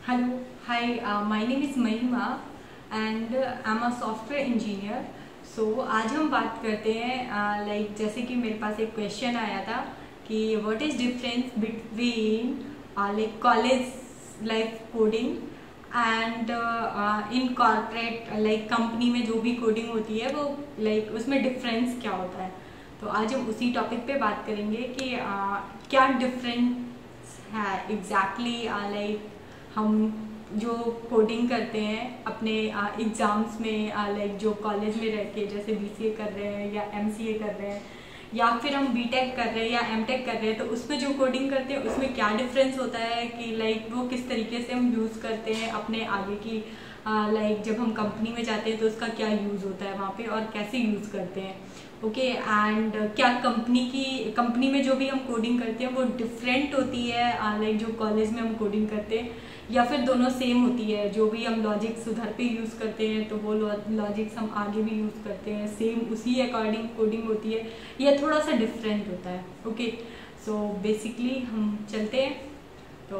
Hello, hi, my name is Mahima and I'm a software engineer. So आज हम बात करते हैं जैसे कि मेरे पास एक क्वेश्चन आया था कि what is difference between college life coding and in corporate company में जो भी कोडिंग होती है वो उसमें डिफरेंस क्या होता है। तो आज हम उसी टॉपिक पे बात करेंगे कि क्या डिफरेंस है एग्जैक्टली हम जो कोडिंग करते हैं अपने एग्ज़ाम्स में जो कॉलेज में रह के जैसे बीसीए कर रहे हैं या एमसीए कर रहे हैं या फिर हम बीटेक कर रहे हैं या एमटेक कर रहे हैं, तो उसमें जो कोडिंग करते हैं उसमें क्या डिफरेंस होता है कि वो किस तरीके से हम यूज़ करते हैं अपने आगे की जब हम कंपनी में जाते हैं तो उसका क्या यूज़ होता है वहाँ पे और कैसे यूज़ करते हैं। ओके एंड क्या कंपनी में जो भी हम कोडिंग करते हैं वो डिफरेंट होती है जो कॉलेज में हम कोडिंग करते हैं, या फिर दोनों सेम होती है। जो भी हम लॉजिक्स उधर पे यूज़ करते हैं तो वो लॉजिक्स हम आगे भी यूज़ करते हैं, सेम उसी अकॉर्डिंग कोडिंग होती है या थोड़ा सा डिफरेंट होता है। ओके सो बेसिकली हम चलते हैं। तो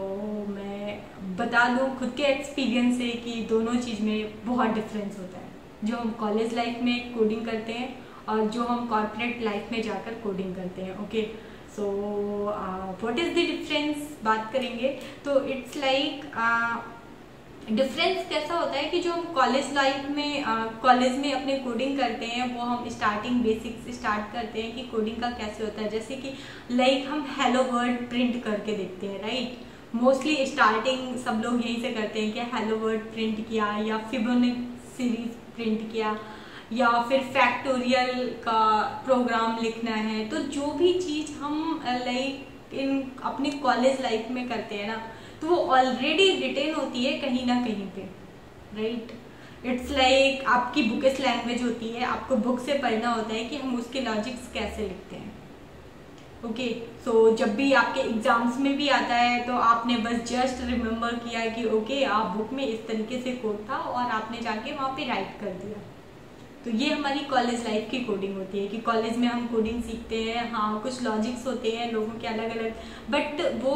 मैं बता दूं खुद के एक्सपीरियंस से कि दोनों चीज़ में बहुत डिफरेंस होता है। जो हम कॉलेज लाइफ में कोडिंग करते हैं और जो हम कॉर्पोरेट लाइफ में जाकर कोडिंग करते हैं। Okay so what is the difference बात करेंगे तो इट्स डिफरेंस कैसा होता है कि जो हम कॉलेज लाइफ में कॉलेज में अपने कोडिंग करते हैं वो हम स्टार्टिंग बेसिक से स्टार्ट करते हैं कि कोडिंग का कैसे होता है। जैसे कि हम हेलो वर्ड प्रिंट करके देखते हैं, राइट। मोस्टली स्टार्टिंग सब लोग यहीं से करते हैं कि हेलो वर्ड प्रिंट किया या फिबोनाची सीरीज प्रिंट किया या फिर फैक्टोरियल का प्रोग्राम लिखना है। तो जो भी चीज़ हम इन अपने कॉलेज लाइफ में करते हैं ना तो वो ऑलरेडी रिटेन होती है कहीं ना कहीं पे, राइट। इट्स आपकी बुकिश लैंग्वेज होती है, आपको बुक से पढ़ना होता है कि हम उसके लॉजिक्स कैसे लिखते हैं। ओके सो जब भी आपके एग्जाम्स में भी आता है तो आपने बस जस्ट रिमेम्बर किया कि ओके आप बुक में इस तरीके से कोड था और आपने जाके वहाँ पे राइट कर दिया। तो ये हमारी कॉलेज लाइफ की कोडिंग होती है कि कॉलेज में हम कोडिंग सीखते हैं। हाँ कुछ लॉजिक्स होते हैं लोगों के अलग अलग, बट वो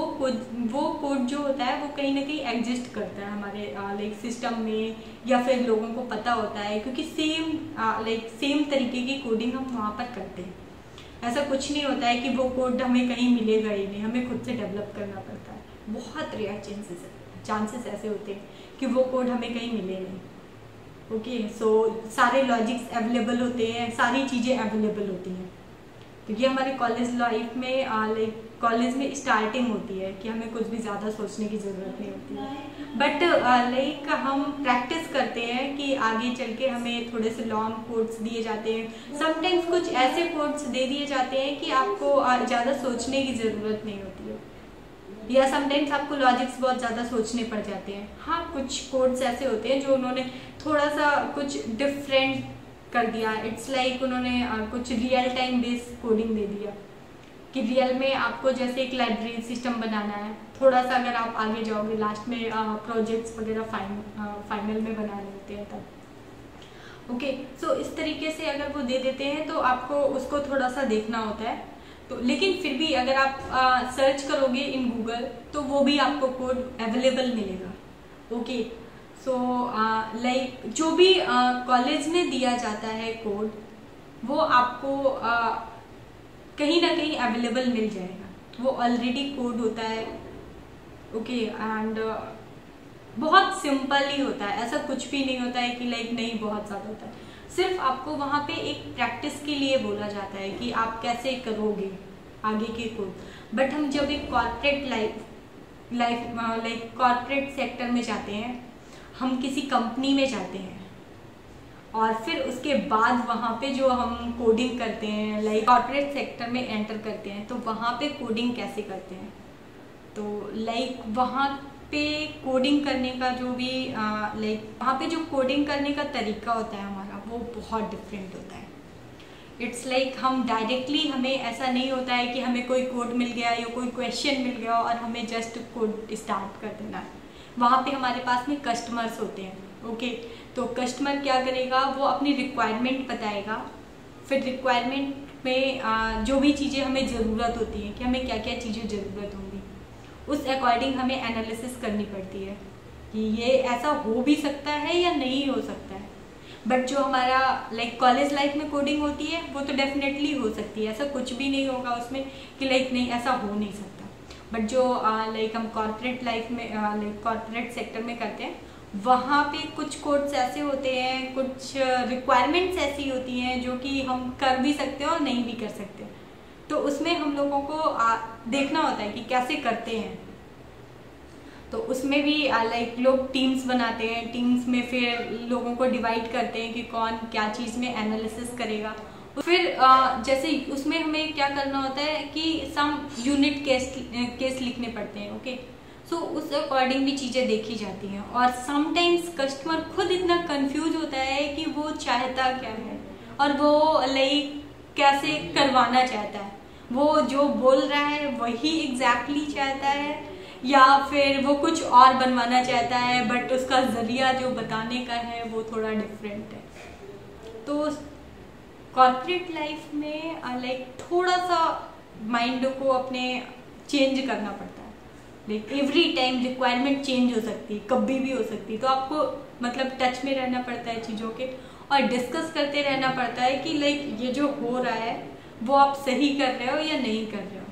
कोड जो होता है वो कहीं ना कहीं एग्जिस्ट करता है हमारे सिस्टम में या फिर लोगों को पता होता है क्योंकि सेम तरीके की कोडिंग हम वहाँ पर करते हैं। ऐसा कुछ नहीं होता है कि वो कोड हमें कहीं मिलेगा ही नहीं, हमें खुद से डेवलप करना पड़ता है। बहुत रेयर चांसेस ऐसे होते हैं कि वो कोड हमें कहीं मिले नहीं। ओके सो सारे लॉजिक्स अवेलेबल होते हैं, सारी चीज़ें अवेलेबल होती हैं। तो ये हमारे कॉलेज लाइफ में कॉलेज में स्टार्टिंग होती है कि हमें कुछ भी ज़्यादा सोचने की ज़रूरत नहीं होती है। बट हम प्रैक्टिस करते हैं कि आगे चल के हमें थोड़े से लॉन्ग कोड्स दिए जाते हैं। समटाइम्स कुछ ऐसे कोड्स दे दिए जाते हैं कि आपको ज़्यादा सोचने की ज़रूरत नहीं होती है, या समटाइम्स आपको लॉजिक्स बहुत ज़्यादा सोचने पड़ जाते हैं। हाँ कुछ कोड्स ऐसे होते हैं जो उन्होंने थोड़ा सा कुछ डिफरेंट कर दिया। इट्स उन्होंने कुछ रियल टाइम बेस्ड कोडिंग दे दिया कि रियल में आपको जैसे एक लाइब्रेरी सिस्टम बनाना है। थोड़ा सा अगर आप आगे जाओगे लास्ट में प्रोजेक्ट्स वगैरह फाइनल में बनाने होते हैं तब। ओके सो इस तरीके से अगर वो दे देते हैं तो आपको उसको थोड़ा सा देखना होता है। तो लेकिन फिर भी अगर आप सर्च करोगे इन गूगल तो वो भी आपको कोड अवेलेबल मिलेगा। ओके सो जो भी कॉलेज में दिया जाता है कोड वो आपको कहीं ना कहीं अवेलेबल मिल जाएगा, वो ऑलरेडी कोड होता है। ओके एंड बहुत सिंपल ही होता है, ऐसा कुछ भी नहीं होता है कि नहीं बहुत ज़्यादा होता है। सिर्फ आपको वहाँ पे एक प्रैक्टिस के लिए बोला जाता है कि आप कैसे करोगे आगे के कोड। बट हम जब एक कॉर्पोरेट कॉर्पोरेट सेक्टर में जाते हैं, हम किसी कंपनी में जाते हैं और फिर उसके बाद वहाँ पे जो हम कोडिंग करते हैं कॉर्पोरेट सेक्टर में एंटर करते हैं तो वहाँ पे कोडिंग कैसे करते हैं। तो वहाँ पे कोडिंग करने का जो भी वहाँ पे जो कोडिंग करने का तरीका होता है हमारा वो बहुत डिफरेंट होता है। इट्स हम डायरेक्टली हमें ऐसा नहीं होता है कि हमें कोई कोड मिल गया या कोई क्वेश्चन मिल गया और हमें जस्ट कोड स्टार्ट कर देना है। वहाँ पे हमारे पास में कस्टमर्स होते हैं। ओके तो कस्टमर क्या करेगा, वो अपनी रिक्वायरमेंट बताएगा। फिर रिक्वायरमेंट में जो भी चीज़ें हमें ज़रूरत होती है कि हमें क्या क्या चीज़ें ज़रूरत होंगी उस अकॉर्डिंग हमें एनालिसिस करनी पड़ती है। कि ये ऐसा हो भी सकता है या नहीं हो सकता है। बट जो हमारा लाइक कॉलेज लाइफ में कोडिंग होती है वो तो डेफिनेटली हो सकती है, ऐसा कुछ भी नहीं होगा उसमें कि लाइक नहीं ऐसा हो नहीं सकता। बट जो लाइक हम कॉर्पोरेट लाइफ में लाइक कॉर्पोरेट सेक्टर में करते हैं, वहाँ पे कुछ कोड्स ऐसे होते हैं, कुछ रिक्वायरमेंट्स ऐसी होती हैं जो कि हम कर भी सकते हैं और नहीं भी कर सकते। तो उसमें हम लोगों को देखना होता है कि कैसे करते हैं। तो उसमें भी लाइक लोग टीम्स बनाते हैं, टीम्स में फिर लोगों को डिवाइड करते हैं कि कौन क्या चीज़ में एनालिसिस करेगा। फिर जैसे उसमें हमें क्या करना होता है कि सम यूनिट केस लिखने पड़ते हैं। ओके, सो उस अकॉर्डिंग भी चीज़ें देखी जाती हैं। और समटाइम्स कस्टमर खुद इतना कंफ्यूज होता है कि वो चाहता क्या है और वो लाइक कैसे करवाना चाहता है, वो जो बोल रहा है वही एग्जैक्टली चाहता है या फिर वो कुछ और बनवाना चाहता है बट उसका जरिया जो बताने का है वो थोड़ा डिफरेंट है। तो कॉर्पोरेट लाइफ में लाइक थोड़ा सा माइंड को अपने चेंज करना पड़ता है। Like every time requirement change हो सकती है, कभी भी हो सकती है। तो आपको मतलब टच में रहना पड़ता है चीज़ों के और डिस्कस करते रहना पड़ता है कि लाइक ये जो हो रहा है वो आप सही कर रहे हो या नहीं कर रहे हो।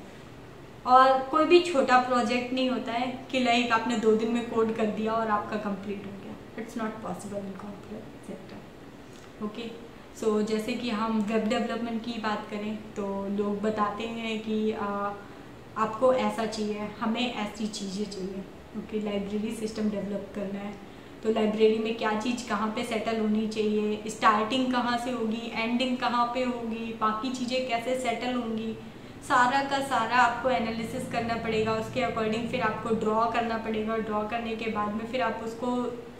और कोई भी छोटा प्रोजेक्ट नहीं होता है कि लाइक आपने 2 दिन में कोड कर दिया और आपका कंप्लीट हो गया। It's not possible in corporate sector. Okay, so जैसे कि हम वेब डेवलपमेंट की बात करें तो लोग बताते हैं कि आपको ऐसा चाहिए, हमें ऐसी चीज़ें चाहिए। ओके, लाइब्रेरी सिस्टम डेवलप करना है तो लाइब्रेरी में क्या चीज़ कहाँ पे सेटल होनी चाहिए, स्टार्टिंग कहाँ से होगी, एंडिंग कहाँ पे होगी, बाकी चीज़ें कैसे सेटल होंगी, सारा का सारा आपको एनालिसिस करना पड़ेगा। उसके अकॉर्डिंग फिर आपको ड्रॉ करना पड़ेगा और ड्रॉ करने के बाद में फिर आप उसको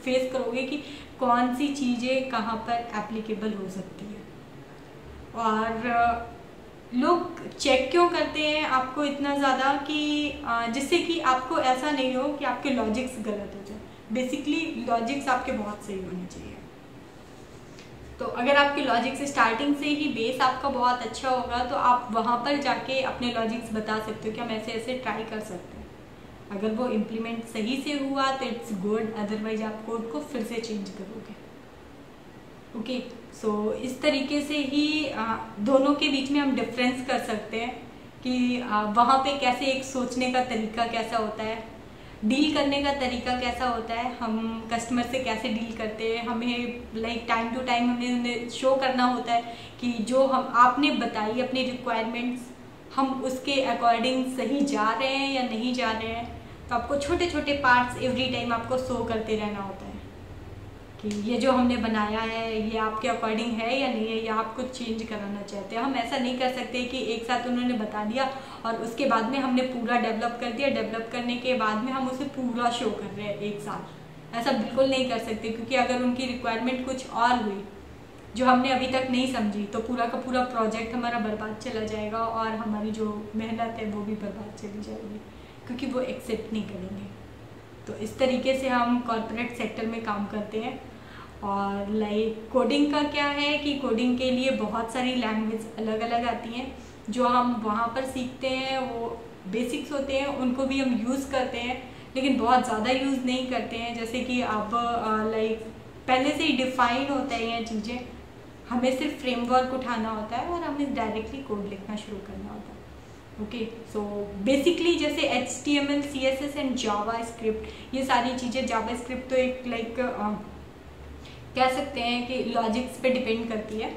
फेस करोगे कि कौन सी चीज़ें कहाँ पर एप्लीकेबल हो सकती है। और लोग चेक क्यों करते हैं आपको इतना ज़्यादा कि जिससे कि आपको ऐसा नहीं हो कि आपके लॉजिक्स गलत हो जाए। बेसिकली लॉजिक्स आपके बहुत सही होने चाहिए। तो अगर आपके लॉजिक्स स्टार्टिंग से ही बेस आपका बहुत अच्छा होगा तो आप वहाँ पर जाके अपने लॉजिक्स बता सकते हो कि हम ऐसे ऐसे ट्राई कर सकते हैं। अगर वो इम्प्लीमेंट सही से हुआ तो इट्स गुड, अदरवाइज आप कोड को फिर से चेंज करोगे। ओके, सो इस तरीके से ही दोनों के बीच में हम डिफरेंस कर सकते हैं कि वहाँ पे कैसे एक सोचने का तरीका कैसा होता है, डील करने का तरीका कैसा होता है, हम कस्टमर से कैसे डील करते हैं। हमें लाइक टाइम टू टाइम हमें शो करना होता है कि जो हम आपने बताई अपनी रिक्वायरमेंट्स हम उसके अकॉर्डिंग सही जा रहे हैं या नहीं जा रहे हैं। तो आपको छोटे छोटे पार्ट्स एवरी टाइम आपको शो करते रहना होता है कि ये जो हमने बनाया है ये आपके अकॉर्डिंग है या नहीं है, या आप कुछ चेंज कराना चाहते हैं। हम ऐसा नहीं कर सकते कि एक साथ उन्होंने बता दिया और उसके बाद में हमने पूरा डेवलप कर दिया, डेवलप करने के बाद में हम उसे पूरा शो कर रहे हैं एक साथ। ऐसा बिल्कुल नहीं कर सकते, क्योंकि अगर उनकी रिक्वायरमेंट कुछ और हुई जो हमने अभी तक नहीं समझी तो पूरा का पूरा प्रोजेक्ट हमारा बर्बाद चला जाएगा और हमारी जो मेहनत है वो भी बर्बाद चली जाएगी, क्योंकि वो एक्सेप्ट नहीं करेंगे। तो इस तरीके से हम कॉर्पोरेट सेक्टर में काम करते हैं। और लाइक कोडिंग का क्या है कि कोडिंग के लिए बहुत सारी लैंग्वेज अलग अलग आती हैं जो हम वहाँ पर सीखते हैं। वो बेसिक्स होते हैं, उनको भी हम यूज़ करते हैं लेकिन बहुत ज़्यादा यूज़ नहीं करते हैं। जैसे कि अब लाइक पहले से ही डिफाइन होता है ये चीज़ें, हमें सिर्फ फ्रेमवर्क उठाना होता है और हमें डायरेक्टली कोड लिखना शुरू करना होता है। ओके, सो बेसिकली जैसे HTML, CSS and Java script, ये सारी चीज़ें, जावा स्क्रिप्ट तो एक लाइक कह सकते हैं कि लॉजिक्स पे डिपेंड करती है।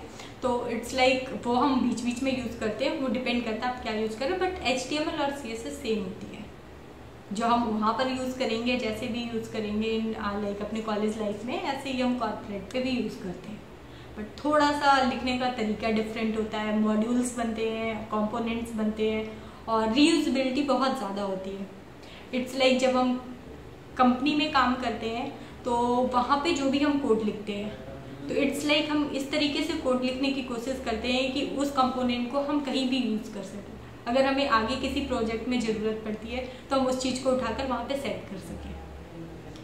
तो इट्स लाइक वो हम बीच बीच में यूज़ करते हैं, वो डिपेंड करता है आप क्या यूज़ करें। बट HTML और CSS सेम होती है, जो हम वहाँ पर यूज़ करेंगे, जैसे भी यूज़ करेंगे लाइक अपने कॉलेज लाइफ में, ऐसे ही हम कॉर्पोरेट पे भी यूज़ करते हैं। बट थोड़ा सा लिखने का तरीका डिफरेंट होता है, मॉड्यूल्स बनते हैं, कंपोनेंट्स बनते हैं और रीयूजेबिलिटी बहुत ज़्यादा होती है। इट्स लाइक जब हम कंपनी में काम करते हैं तो वहाँ पे जो भी हम कोड लिखते हैं तो इट्स लाइक हम इस तरीके से कोड लिखने की कोशिश करते हैं कि उस कंपोनेंट को हम कहीं भी यूज़ कर सकें। अगर हमें आगे किसी प्रोजेक्ट में ज़रूरत पड़ती है तो हम उस चीज़ को उठाकर वहाँ पे सेट कर सकें।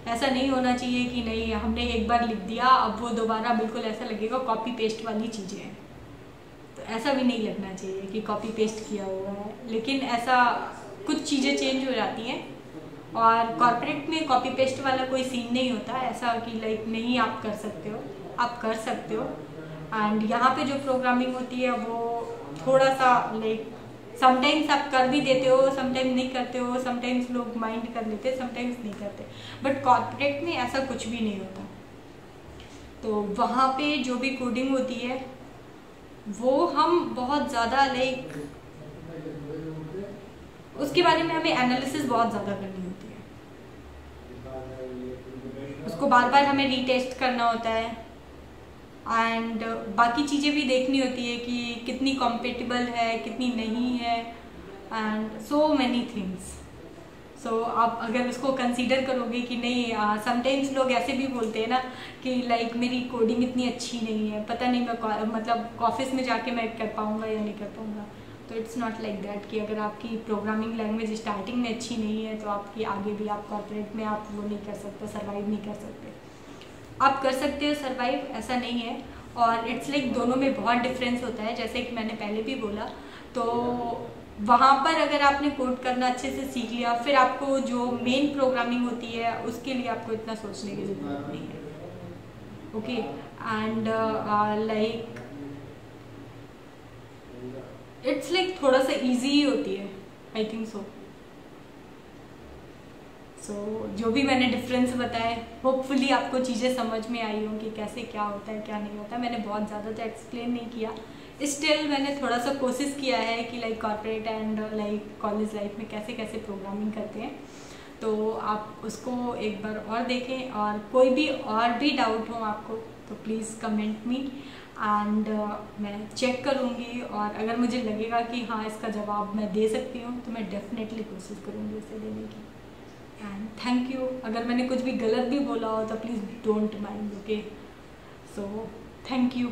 ऐसा नहीं होना चाहिए कि नहीं हमने एक बार लिख दिया अब वो दोबारा बिल्कुल ऐसा लगेगा कॉपी पेस्ट वाली चीज़ें हैं। तो ऐसा भी नहीं लगना चाहिए कि कॉपी पेस्ट किया हुआ है, लेकिन ऐसा कुछ चीज़ें चेंज हो जाती हैं और कॉर्पोरेट में कॉपी पेस्ट वाला कोई सीन नहीं होता ऐसा कि लाइक नहीं आप कर सकते हो, आप कर सकते हो। एंड यहाँ पे जो प्रोग्रामिंग होती है वो थोड़ा सा लाइक समटाइम्स आप कर भी देते हो, समटाइम्स नहीं करते हो, समटाइम्स लोग माइंड कर लेते हैं, समटाइम्स नहीं करते। बट कॉर्पोरेट में ऐसा कुछ भी नहीं होता। तो वहाँ पे जो भी कोडिंग होती है वो हम बहुत ज़्यादा लाइक उसके बारे में हमें एनालिसिस बहुत ज़्यादा करनी होती है, उसको बार बार हमें रीटेस्ट करना होता है एंड बाकी चीज़ें भी देखनी होती है कि कितनी कॉम्पेटिबल है, कितनी नहीं है एंड सो मैनी थिंग्स। सो आप अगर उसको कंसीडर करोगे कि नहीं, समटाइम्स लोग ऐसे भी बोलते हैं ना कि लाइक मेरी कोडिंग इतनी अच्छी नहीं है, पता नहीं मैं मतलब ऑफिस में जाके मैं कर पाऊँगा या नहीं कर पाऊँगा। तो इट्स नॉट लाइक दैट कि अगर आपकी प्रोग्रामिंग लैंग्वेज स्टार्टिंग में अच्छी नहीं है तो आपकी आगे भी आप कॉर्पोरेट में आप वो नहीं कर सकते, सर्वाइव नहीं कर सकते। आप कर सकते हो सर्वाइव, ऐसा नहीं है। और इट्स लाइक दोनों में बहुत डिफरेंस होता है, जैसे कि मैंने पहले भी बोला। तो वहाँ पर अगर आपने कोड करना अच्छे से सीख लिया, फिर आपको जो मेन प्रोग्रामिंग होती है उसके लिए आपको इतना सोचने की ज़रूरत नहीं है। Okay, and like it's like थोड़ा सा इजी ही होती है, आई थिंक सो। जो भी मैंने डिफरेंस बताए, होपफुली आपको चीज़ें समझ में आई हों कि कैसे क्या होता है क्या नहीं होता। मैंने बहुत ज़्यादा तो एक्सप्लेन नहीं किया, स्टिल मैंने थोड़ा सा कोशिश किया है कि like corporate and like college life में कैसे कैसे प्रोग्रामिंग करते हैं। तो आप उसको एक बार और देखें, और कोई भी और भी डाउट हो आपको तो प्लीज़ कमेंट मी एंड मैं चेक करूँगी, और अगर मुझे लगेगा कि हाँ इसका जवाब मैं दे सकती हूँ तो मैं डेफिनेटली कोशिश करूँगी उसे देने की। And thank you. अगर मैंने कुछ भी गलत भी बोला हो तो please don't mind, okay. So thank you.